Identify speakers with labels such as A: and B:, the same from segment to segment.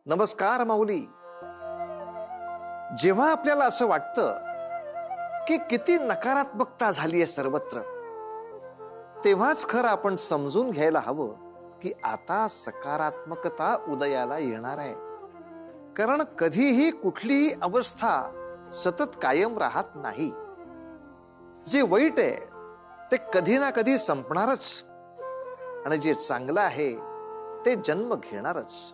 A: नमस्कार माऊली. जेव्हा आपल्याला असं वाटतं की किती नकारात्मकता झाली आहे सर्वत्र, तेव्हाच खरं आपण समजून घ्यायला हवं की आता सकारात्मकता उदयाला येणार आहे. कारण कधीही कुठलीही अवस्था सतत कायम राहत नाही. जे वाईट आहे ते कधी ना कधी संपणारच आणि जे चांगलं आहे ते जन्म घेणारच.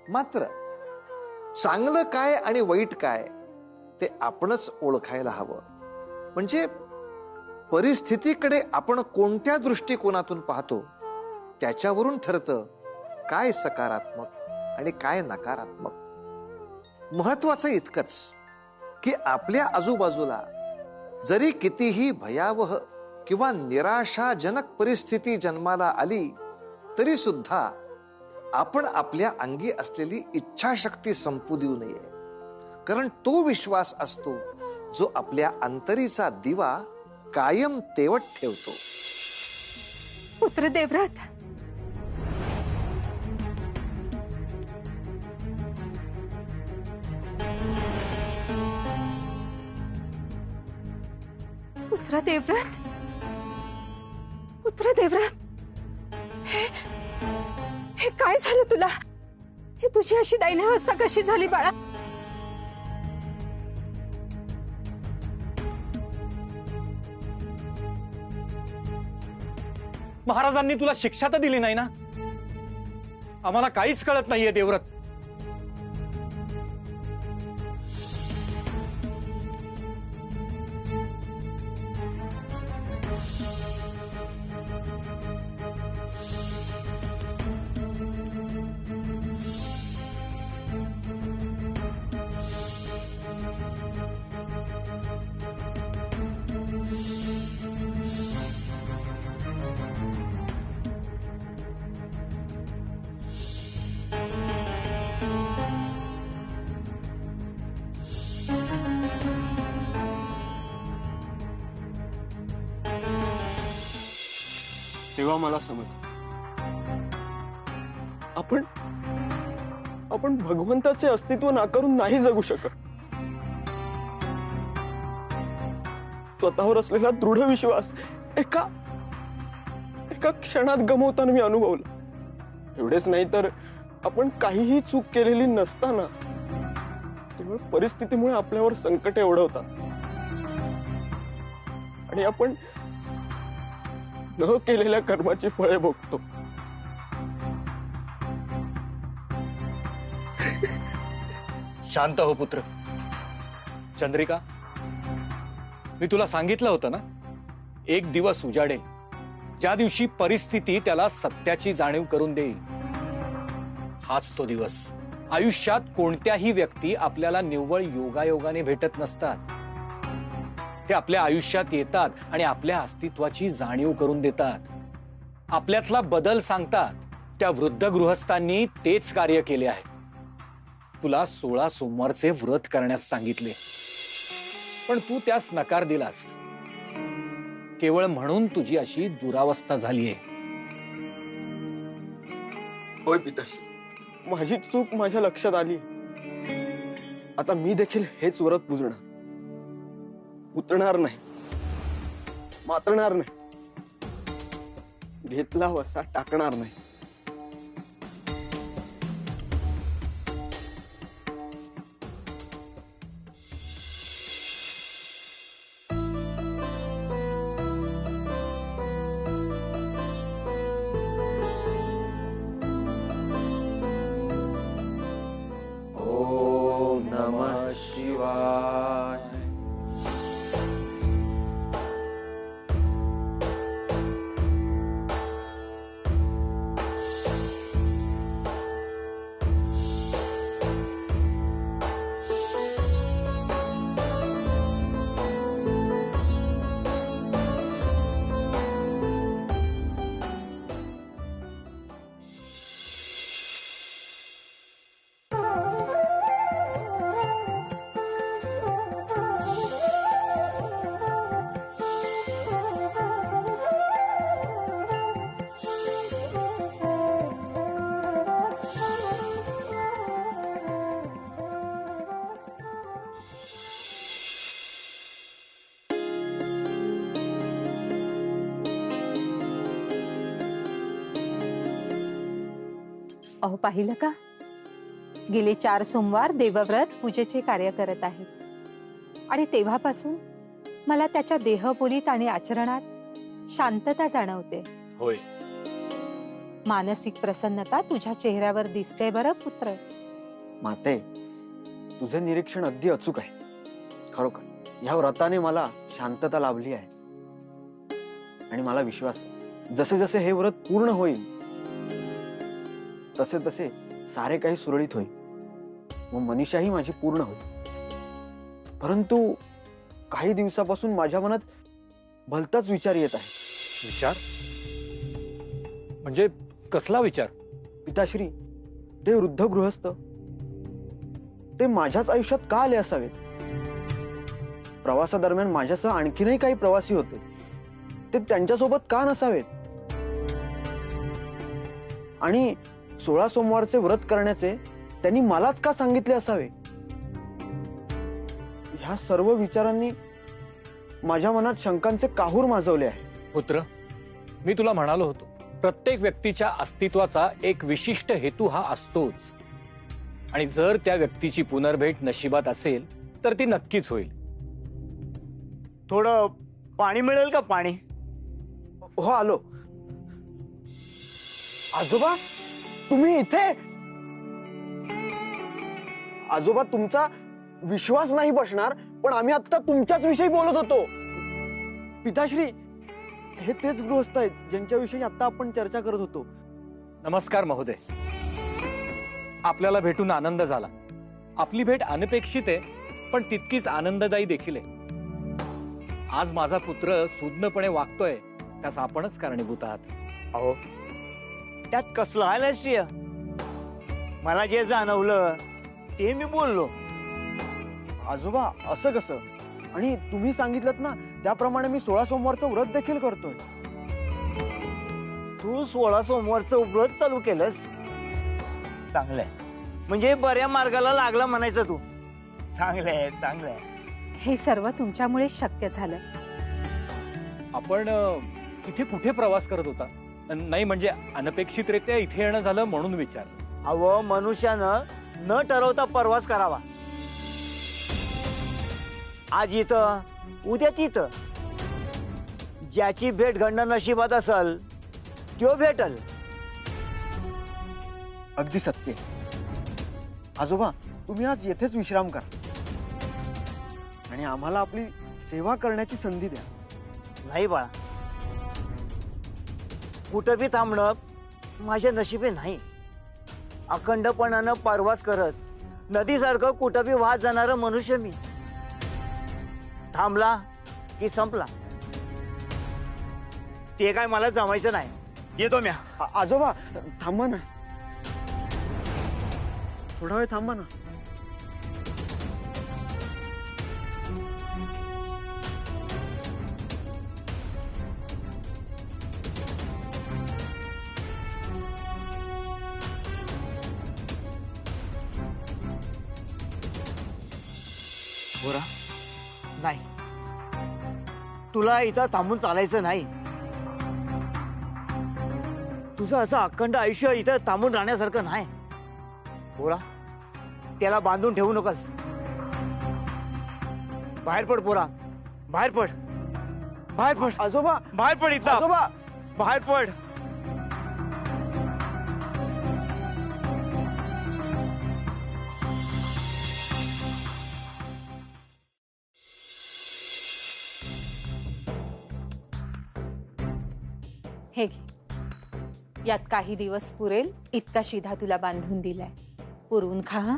A: मात्र चांगलं काय आणि वाईट काय ते आपणच ओळखायला हवं. म्हणजे परिस्थितीकडे आपण कोणत्या दृष्टिकोनातून पाहतो त्याच्यावरून ठरतं काय सकारात्मक आणि काय नकारात्मक. महत्वाचं इतकंच की आपल्या आजूबाजूला जरी कितीही भयावह किंवा निराशाजनक परिस्थिती जन्माला आली तरी सुद्धा आपण आपल्या अंगी असलेली इच्छाशक्ती संपू देऊ नये. कारण तो विश्वास असतो जो आपल्या अंतरीचा दिवा कायम तेवत ठेवतो.
B: पुत्र देवव्रत, पुत्र देवव्रत, पुत्र देवव्रत, हे काय झालं तुला? हे तुझी अशी दैन्यावस्था कशी झाली बाळा?
C: महाराजांनी तुला शिक्षा तर दिली नाही ना? आम्हाला काहीच कळत नाहीये देवव्रत.
D: तेव्हा मला समजलं आपण भगवंताचे अस्तित्व नाकारून नाही जगू शकत. स्वतःवर असलेला दृढ विश्वास एका क्षणात गमावताना मी अनुभवला. एवढेच नाही तर आपण काहीही चूक केलेली नसताना केवळ परिस्थितीमुळे आपल्यावर संकटे ओढवतात आणि आपण न केलेल्या कर्माची फळे भोगतो.
C: शांत हो पुत्र. चंद्रिका, मी तुला सांगितलं होतं ना, एक दिवस उजाडेल ज्या दिवशी परिस्थिती त्याला सत्याची जाणीव करून देईल. हाच तो दिवस. आयुष्यात कोणत्याही व्यक्ती आपल्याला निव्वळ योगायोगाने भेटत नसतात. ते आपल्या आयुष्यात येतात आणि आपल्या अस्तित्वाची जाणीव करून देतात, आपल्यातला बदल सांगतात. त्या वृद्ध गृहस्थांनी तेच कार्य केले आहे. तुला 16 सोमवारचे व्रत करण्यास सांगितले, पण तू त्यास नकार दिलास. केवळ म्हणून तुझी अशी दुरावस्था झालीये.
D: होय पिताश्री, माझी चूक माझ्या लक्षात आली. आता मी देखील हेच व्रत पुजणार. उतरणार नाही, मातणार नाही, घेतला वसा टाकणार नाही.
A: ओम नमः शिवाय.
B: अहो पाहिलं का, गेले 4 सोमवार देवव्रत पूजेचे कार्य करत आहे आणि तेव्हापासून मला त्याच्या देहबोलीत आणि आचरणात शांतता जाणवते.
C: होय,
B: मानसिक प्रसन्नता तुझ्या चेहऱ्यावर दिसते बरं पुत्र.
D: माते, तुझे निरीक्षण अगदी अचूक आहे. खरोखर ह्या व्रताने मला शांतता लाभली आहे आणि मला विश्वास आहे, जसे जसे हे व्रत पूर्ण होईल तसे तसे सारे काही सुरळीत होईल व मनीषाही माझी पूर्ण होईल. परंतु काही दिवसापासून माझ्या मनात भलताच विचार येत आहे.
C: विचार म्हणजे कसला विचार?
D: पिताश्री, ते वृद्ध गृहस्थ ते माझ्याच आयुष्यात का आले असावेत? प्रवासादरम्यान माझ्यासह आणखीनही काही प्रवासी होते, ते त्यांच्यासोबत का नसावेत? आणि 16 सोमवारचे व्रत करण्याचे त्यांनी मलाच का सांगितले असावे? ह्या सर्व विचारांनी माझ्या मनात शंकांचे काहूर माजवले आहे.
C: पुत्र, मी तुला म्हणालो होतो, प्रत्येक व्यक्तीच्या अस्तित्वाचा एक विशिष्ट हेतू हा असतोच आणि जर त्या व्यक्तीची पुनर्भेट नशिबात असेल तर ती नक्कीच होईल.
E: थोडं पाणी मिळेल का? पाणी?
D: हो, आलो. आजोबा, तुम्ही इथे? आजोबा, तुमचा विश्वास नाही बसणार, पण आम्ही आता तुमच्याच विषयी बोलत होतो. पिताश्री, हे तेच गृहस्थ आहेत ज्यांच्याविषयी आता आपण चर्चा करत होतो.
C: नमस्कार महोदय, आपल्याला भेटून आनंद झाला. आपली भेट अनपेक्षित आहे पण तितकीच आनंददायी देखील आहे. आज माझा पुत्र सूज्ञपणे वागतोय त्यास आपणच कारणीभूत आहात.
E: अहो, त्यात कसलं आलस्य? मला जे जाणवलं ते मी बोललो.
D: आजोबा, असं कसं? आणि तुम्ही सांगितलं ना त्याप्रमाणे मी 16 सोमवारचं व्रत देखील करतोय.
E: तू 16 सोमवारचं व्रत चालू केलंस? चांगलंय, म्हणजे बऱ्या मार्गाला लागला म्हणायचं तू. चांगलंय चांगलंय.
B: हे सर्व तुमच्यामुळे शक्य झालं.
C: आपण इथे कुठे प्रवास करत होता? नाही म्हणजे अनपेक्षितरित्या इथे येणं झालं म्हणून विचारलं.
E: अहो, मनुष्यानं न ठरवता प्रवास करावा. आज इथं, उद्या तिथं. ज्याची भेट घडणं नशिबात असल तो भेटल.
D: अगदी सत्य. आजोबा, तुम्ही आज येथेच विश्राम करा आणि आम्हाला आपली सेवा करण्याची संधी द्या.
E: नाही बाळा, कुठं बी थांबणं माझ्या नशिबे नाही. अखंडपणानं प्रवास करत नदीसारखं कुठं बी वाहत जाणारं मनुष्य मी. थांबला की संपला. ते काय मला जमायचं नाही. येतो म्या.
D: आजोबा, थांबा ना, थोडा वेळ थांबा ना.
E: बोरा, नाही, तुला इथं थांबून चालायचं नाही. तुझं असं अखंड आयुष्य इथं थांबून राहण्यासारखं नाही. पोरा, त्याला बांधून ठेवू नकोस. बाहेर पड पोरा, बाहेर पड, बाहेर पड.
D: आजोबा,
E: बाहेर पड इथं.
D: आजोबा,
E: बाहेर पड.
B: हे घे, यात काही दिवस पुरेल इतका शिधा तुला बांधून दिलाय. पुरवून खा हं?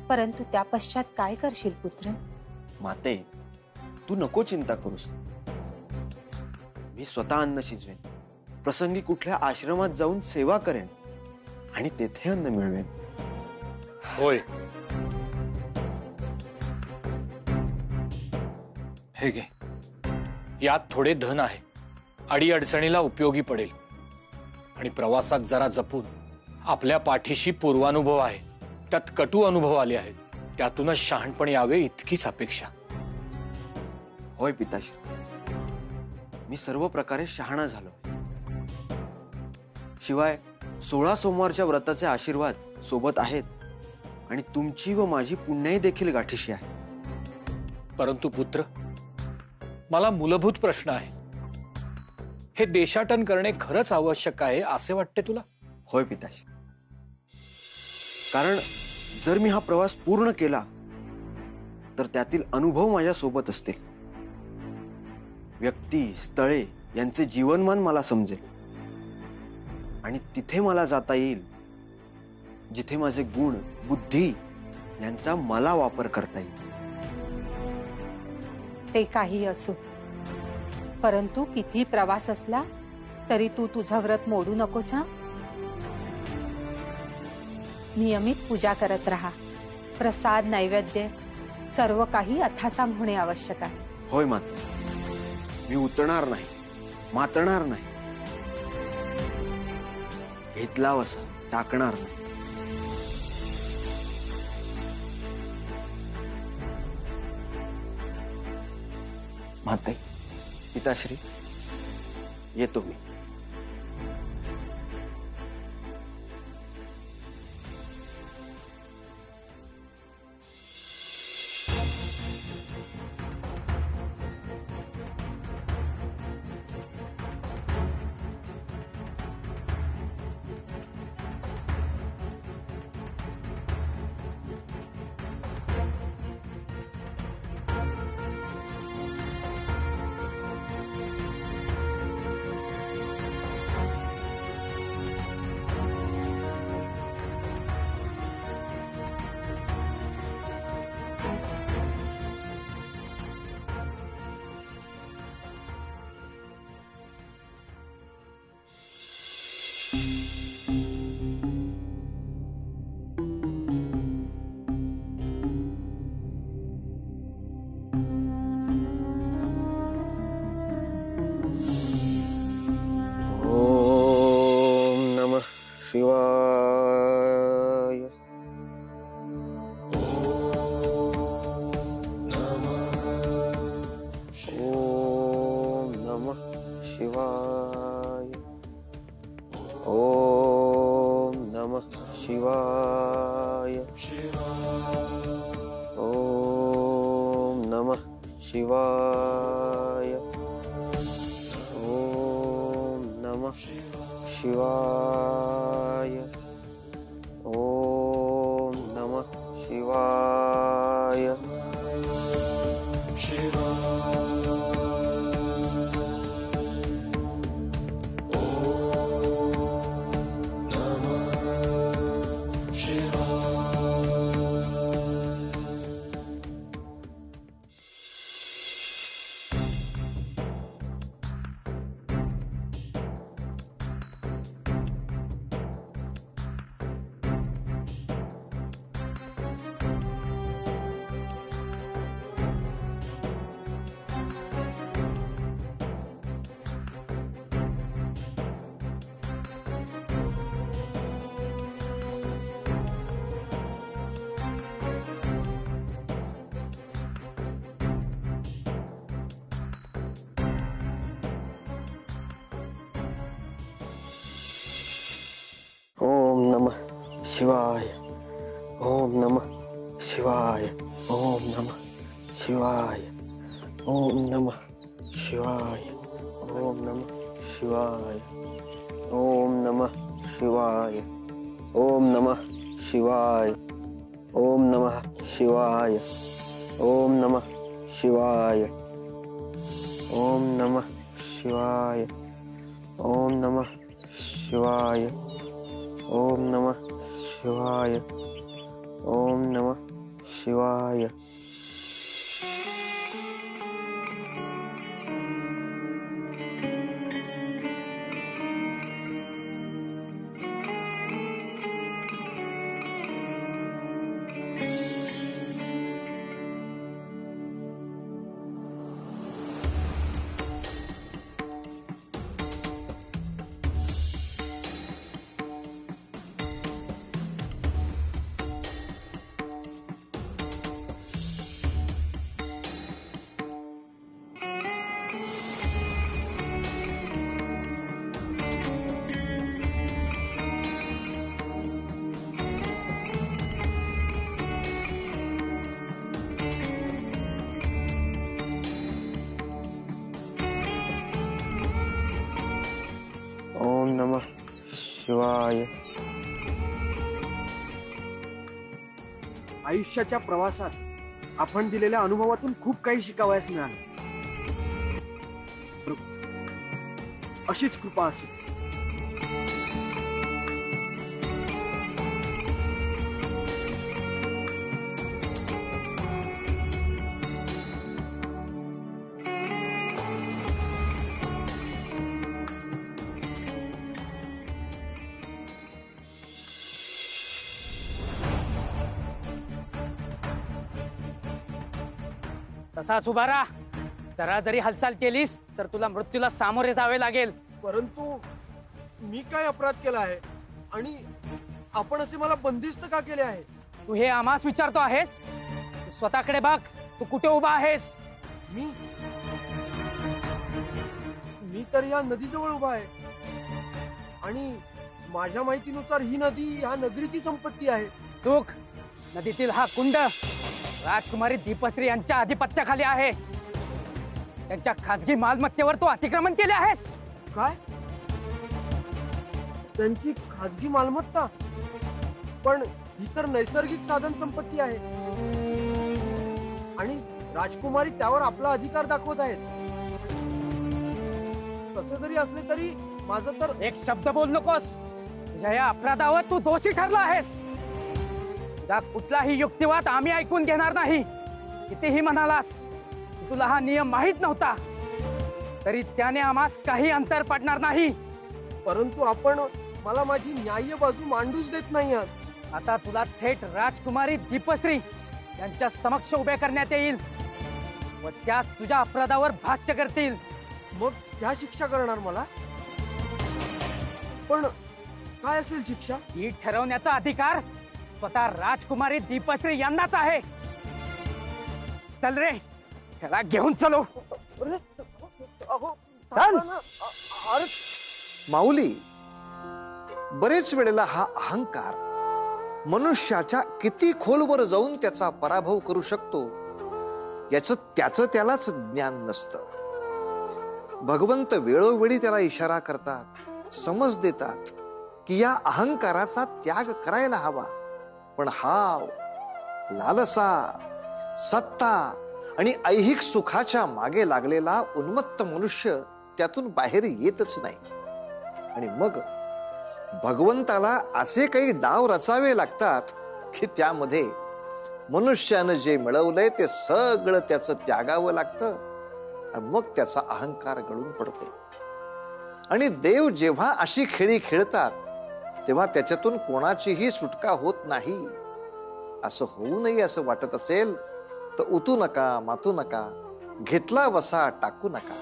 B: परंतु त्या पश्चात काय करशील पुत्र?
D: माते, तू नको चिंता करूस. मी स्वतः अन्न शिजवेन, प्रसंगी कुठल्या आश्रमात जाऊन सेवा करेन आणि तेथे अन्न मिळवेन.
C: होय, हे घे, यात थोडे धन आहे. अडीअडचणीला उपयोगी पडेल आणि प्रवासात जरा जपून. आपल्या पाठीशी पूर्वानुभव आहे, त्यात कटू अनुभव आले आहेत. त्यातूनच शहाणपण यावे इतकीच अपेक्षा.
D: होय पिताश्री, मी सर्व प्रकारे शहाणा झालो. शिवाय 16 सोमवारच्या व्रताचे आशीर्वाद सोबत आहेत आणि तुमची व माझी पुण्याई देखील गाठीशी आहे.
C: परंतु पुत्र, मला मूलभूत प्रश्न आहे. हे देशाटन करणे खरंच आवश्यक आहे असे वाटते तुला?
D: होय पिताश्री. कारण जर मी हा प्रवास पूर्ण केला तर त्यातील अनुभव माझ्या सोबत असतील. व्यक्ती, स्थळे यांचे जीवनमान मला समजेल आणि तिथे मला जाता येईल जिथे माझे गुण, बुद्धी यांचा मला वापर करता येईल.
B: ते काही असो, परंतु किती प्रवास असला तरी तू तुझं व्रत मोडू नकोस हा. नियमित पूजा करत राहा. प्रसाद, नैवेद्य सर्व काही अथासांग होणे आवश्यक आहे.
D: होय माता, मी उतरणार नाही, मातणार नाही, घेतला वसा टाकणार नाही. माते, पिताश्री, येतो मी. ओम नमः शिवाय. ओम नमः शिवाय. ओम नमः शिवाय. ओम नमः शिवाय. ओम नमः शिवाय. ओम नमः शिवाय. ओम नमः शिवाय. ओम नमः शिवाय. ओम नमः शिवाय. ओम नमः शिवाय. ओम नमः शिवाय. ओम नमः शिवाय. ओम नमः शिवाय. ओम नमः शिवाय. ओम नमः शिवाय. ओम नमः शिवाय. ओम नमः शिवाय. ओम नमः शिवाय. ओम नमः शिवाय. ओम नमः शिवाय.
F: आयुष्याच्या प्रवासात आपण दिलेल्या अनुभवातून खूप काही शिकावयास मिळालं. अशीच कृपा असो.
G: तसाच उभा राहा. जरा जरी हालचाल केलीस तर तुला मृत्यूला सामोरे जावे लागेल.
F: परंतु मी काय अपराध केला आहे आणि आपण असे मला बंदिस्त का केले आहे?
G: तू हे आम्हास विचारतो आहेस? तू स्वतःकडे बघ. तू कुठे उभा आहेस?
F: मी तर या नदीजवळ उभा आहे आणि माझ्या माहितीनुसार ही नदी ह्या नगरीची संपत्ती आहे.
G: चूक. नदीतील हा कुंड राजकुमारी दीपश्री यांच्या आधिपत्याखाली आहे. त्यांच्या खाजगी मालमत्तेवर तू अतिक्रमण केले आहेस.
F: काय? त्यांची खाजगी मालमत्ता? पण ही तर नैसर्गिक साधन संपत्ती आहे आणि राजकुमारी त्यावर आपला अधिकार दाखवत आहेत. तसे जरी असले तरी माझं तर
G: एक शब्द बोल नकोस. तुझ्या या अपराधावर तू दोषी ठरला आहेस. तुझा कुठलाही युक्तिवाद आम्ही ऐकून घेणार नाही. कितीही म्हणालास की तुला हा नियम माहीत नव्हता तरी त्याने आम्हास काही अंतर पडणार नाही.
F: परंतु आपण मला माझी न्याय्य बाजू मांडूच देत नाही आहात.
G: आता तुला थेट राजकुमारी दीपश्री यांच्या समक्ष उभे करण्यात येईल व त्यास तुझ्या अपराधावर भाष्य करतील.
F: मग त्या शिक्षा करणार मला? पण काय असेल शिक्षा?
G: ही ठरवण्याचा अधिकार स्वतः राजकुमारी दीपश्री यांनाच आहे. चल रे, त्याला घेऊन चलो.
F: अरे, अहो,
G: चल.
F: अरे,
A: माऊली, बरेच वेळेला हा अहंकार मनुष्याच्या किती खोलवर जाऊन त्याचा पराभव करू शकतो त्याचं त्यालाच ज्ञान नसतं. भगवंत वेळोवेळी त्याला इशारा करतात, समज देतात की या अहंकाराचा त्याग करायला हवा. पण हाव, लालसा, सत्ता आणि ऐहिक सुखाच्या मागे लागलेला उन्मत्त मनुष्य त्यातून बाहेर येतच नाही. आणि मग भगवंताला असे काही डाव रचावे लागतात की त्यामध्ये मनुष्यानं जे मिळवलंय ते सगळं त्याचं त्यागावं लागतं आणि मग त्याचा अहंकार गळून पडतो. आणि देव जेव्हा अशी खेळी खेळतात तेव्हा त्याच्यातून कोणाचीही सुटका होत नाही. असं होऊ नये असं वाटत असेल तर उतू नका, मातू नका, घेतला वसा टाकू नका.